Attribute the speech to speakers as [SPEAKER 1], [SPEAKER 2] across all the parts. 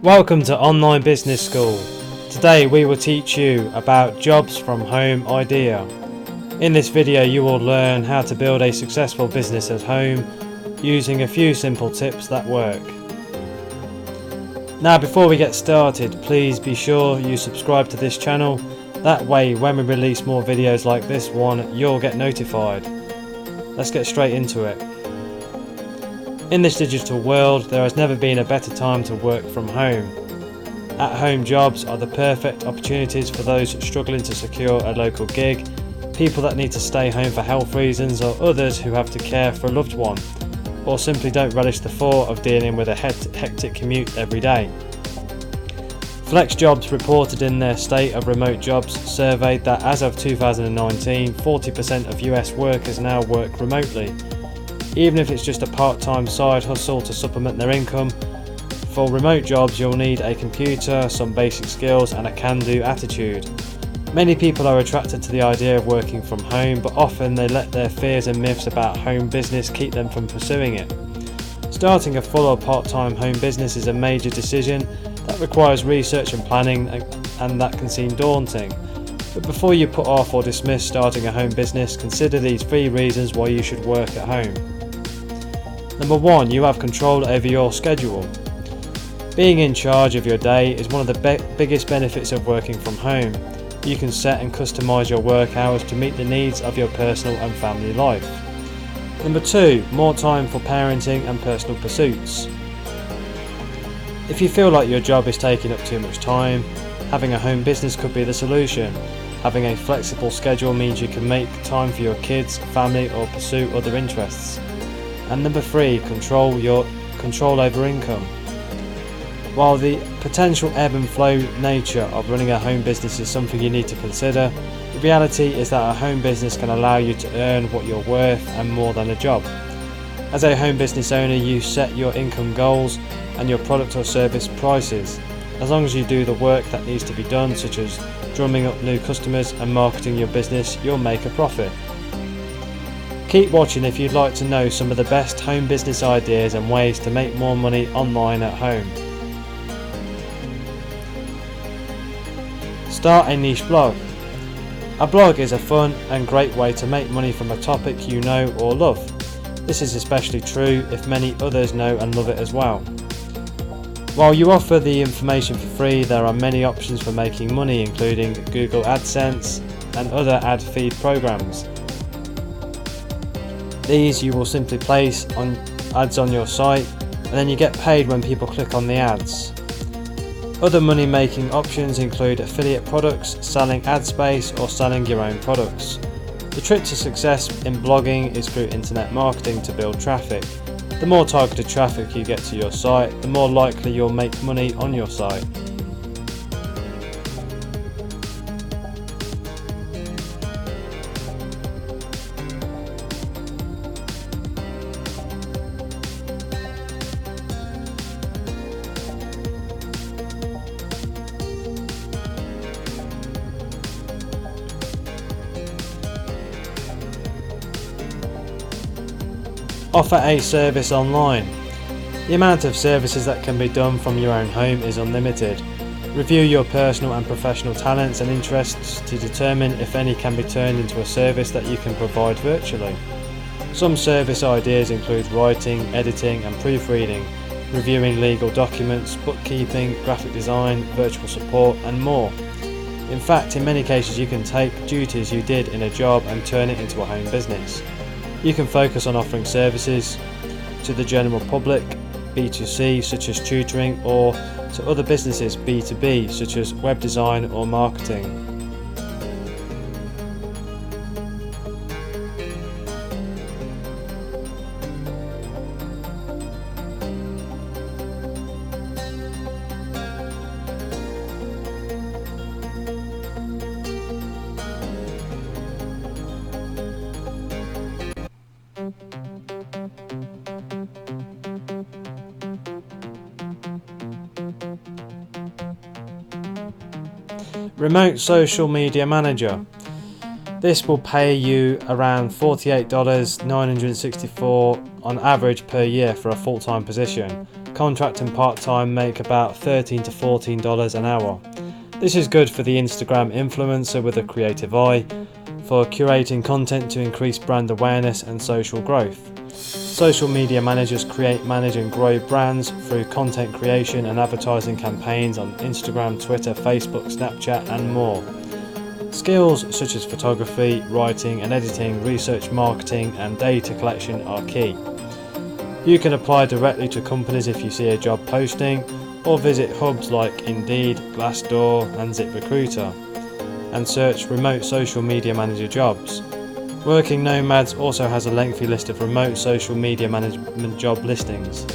[SPEAKER 1] Welcome to Online Business School. Today we will teach you about jobs from home idea. In this video you will learn how to build a successful business at home using a few simple tips that work. Now before we get started, please be sure you subscribe to this channel. That way when we release more videos like this one, you'll get notified. Let's get straight into it. In this digital world, there has never been a better time to work from home. At-home jobs are the perfect opportunities for those struggling to secure a local gig, people that need to stay home for health reasons, or others who have to care for a loved one, or simply don't relish the thought of dealing with a hectic commute every day. FlexJobs reported in their State of Remote Jobs survey that as of 2019, 40% of US workers now work remotely. Even if it's just a part-time side hustle to supplement their income, for remote jobs you'll need a computer, some basic skills and a can-do attitude. Many people are attracted to the idea of working from home, but often they let their fears and myths about home business keep them from pursuing it. Starting a full or part-time home business is a major decision that requires research and planning, and that can seem daunting. But before you put off or dismiss starting a home business, consider these 3 reasons why you should work at home. Number 1, you have control over your schedule. Being in charge of your day is one of the biggest benefits of working from home. You can set and customize your work hours to meet the needs of your personal and family life. Number 2, more time for parenting and personal pursuits. If you feel like your job is taking up too much time, having a home business could be the solution. Having a flexible schedule means you can make time for your kids, family, or pursue other interests. And number 3, control over income. While the potential ebb and flow nature of running a home business is something you need to consider, the reality is that a home business can allow you to earn what you're worth and more than a job. As a home business owner, you set your income goals and your product or service prices. As long as you do the work that needs to be done, such as drumming up new customers and marketing your business, you'll make a profit. Keep watching if you'd like to know some of the best home business ideas and ways to make more money online at home. Start a niche blog. A blog is a fun and great way to make money from a topic you know or love. This is especially true if many others know and love it as well. While you offer the information for free, there are many options for making money, including Google AdSense and other ad feed programs. These you will simply place ads on your site, and then you get paid when people click on the ads. Other money making options include affiliate products, selling ad space, or selling your own products. The trick to success in blogging is through internet marketing to build traffic. The more targeted traffic you get to your site, the more likely you'll make money on your site. Offer a service online. The amount of services that can be done from your own home is unlimited. Review your personal and professional talents and interests to determine if any can be turned into a service that you can provide virtually. Some service ideas include writing, editing and proofreading, reviewing legal documents, bookkeeping, graphic design, virtual support and more. In fact, in many cases you can take duties you did in a job and turn it into a home business. You can focus on offering services to the general public, B2C such as tutoring, or to other businesses, B2B such as web design or marketing. Remote Social Media Manager. This will pay you around $48.964 on average per year for a full-time position. contract and part-time make about $13 to $14 an hour. This is good for the Instagram influencer with a creative eye, for curating content to increase brand awareness and social growth. Social media managers create, manage and grow brands through content creation and advertising campaigns on Instagram, Twitter, Facebook, Snapchat and more. Skills such as photography, writing and editing, research, marketing and data collection are key. You can apply directly to companies if you see a job posting, or visit hubs like Indeed, Glassdoor and ZipRecruiter and search remote social media manager jobs. Working Nomads also has a lengthy list of remote social media management job listings.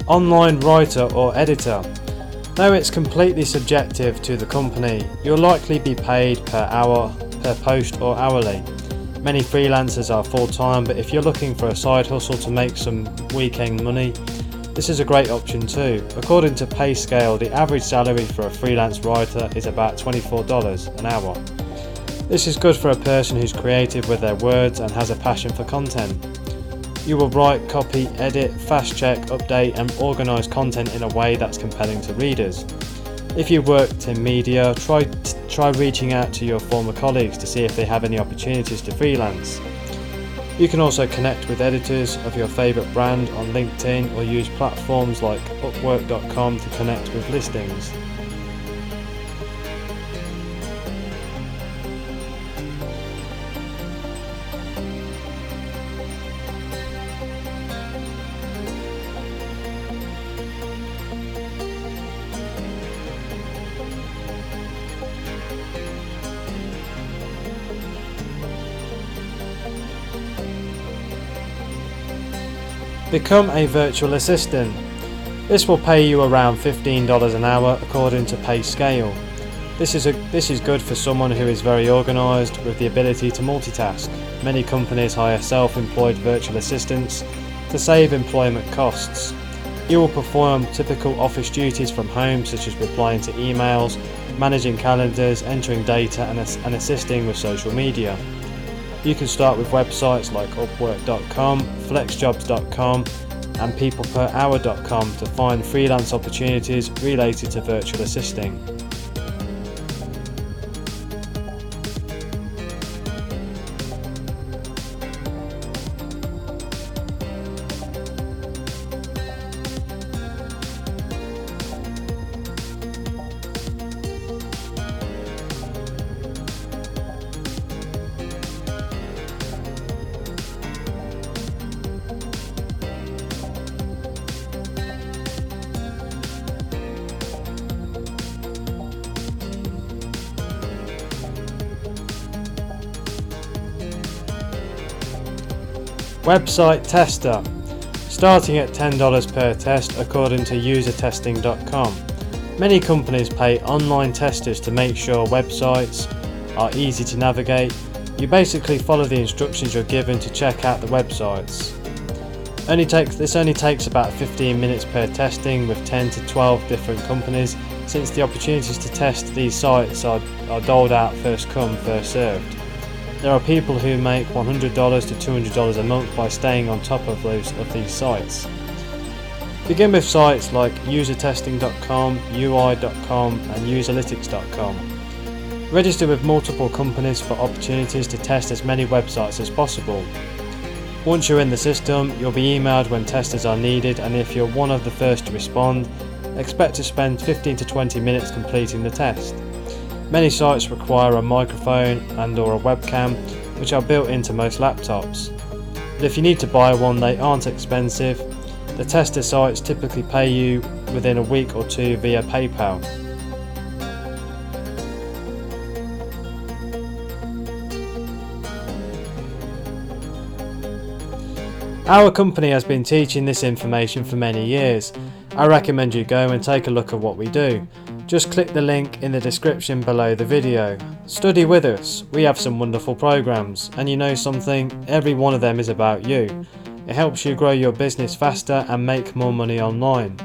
[SPEAKER 1] Online writer or editor. Though it's completely subjective to the company, you'll likely be paid per hour, per post or hourly. Many freelancers are full-time, but if you're looking for a side hustle to make some weekend money, this is a great option too. According to PayScale, the average salary for a freelance writer is about $24 an hour. This is good for a person who's creative with their words and has a passion for content. You will write, copy, edit, fast check, update and organise content in a way that's compelling to readers. If you worked in media, try reaching out to your former colleagues to see if they have any opportunities to freelance. You can also connect with editors of your favourite brand on LinkedIn or use platforms like Upwork.com to connect with listings. Become a virtual assistant. This will pay you around $15 an hour according to PayScale. This is good for someone who is very organised with the ability to multitask. Many companies hire self-employed virtual assistants to save employment costs. You will perform typical office duties from home, such as replying to emails, managing calendars, entering data and assisting with social media. You can start with websites like Upwork.com, FlexJobs.com and PeoplePerHour.com to find freelance opportunities related to virtual assisting. Website tester. Starting at $10 per test according to usertesting.com. Many companies pay online testers to make sure websites are easy to navigate. You basically follow the instructions you're given to check out the websites. This only takes about 15 minutes per testing with 10 to 12 different companies, since the opportunities to test these sites are doled out first come, first served. There are people who make $100 to $200 a month by staying on top of these sites. Begin with sites like usertesting.com, UI.com and userlytics.com. Register with multiple companies for opportunities to test as many websites as possible. Once you're in the system, you'll be emailed when testers are needed, and if you're one of the first to respond, expect to spend 15 to 20 minutes completing the test. Many sites require a microphone and/or a webcam, which are built into most laptops. But if you need to buy one, they aren't expensive. The tester sites typically pay you within a week or two via PayPal. Our company has been teaching this information for many years. I recommend you go and take a look at what we do. Just click the link in the description below the video. Study with us. We have some wonderful programs, and you know something, every one of them is about you. It helps you grow your business faster and make more money online.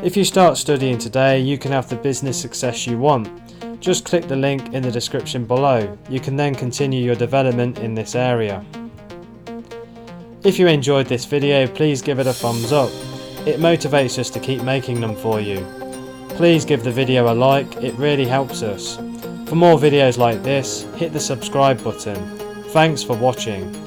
[SPEAKER 1] If you start studying today, you can have the business success you want. Just click the link in the description below. You can then continue your development in this area. If you enjoyed this video, please give it a thumbs up. It motivates us to keep making them for you. Please give the video a like, it really helps us. For more videos like this, hit the subscribe button. Thanks for watching.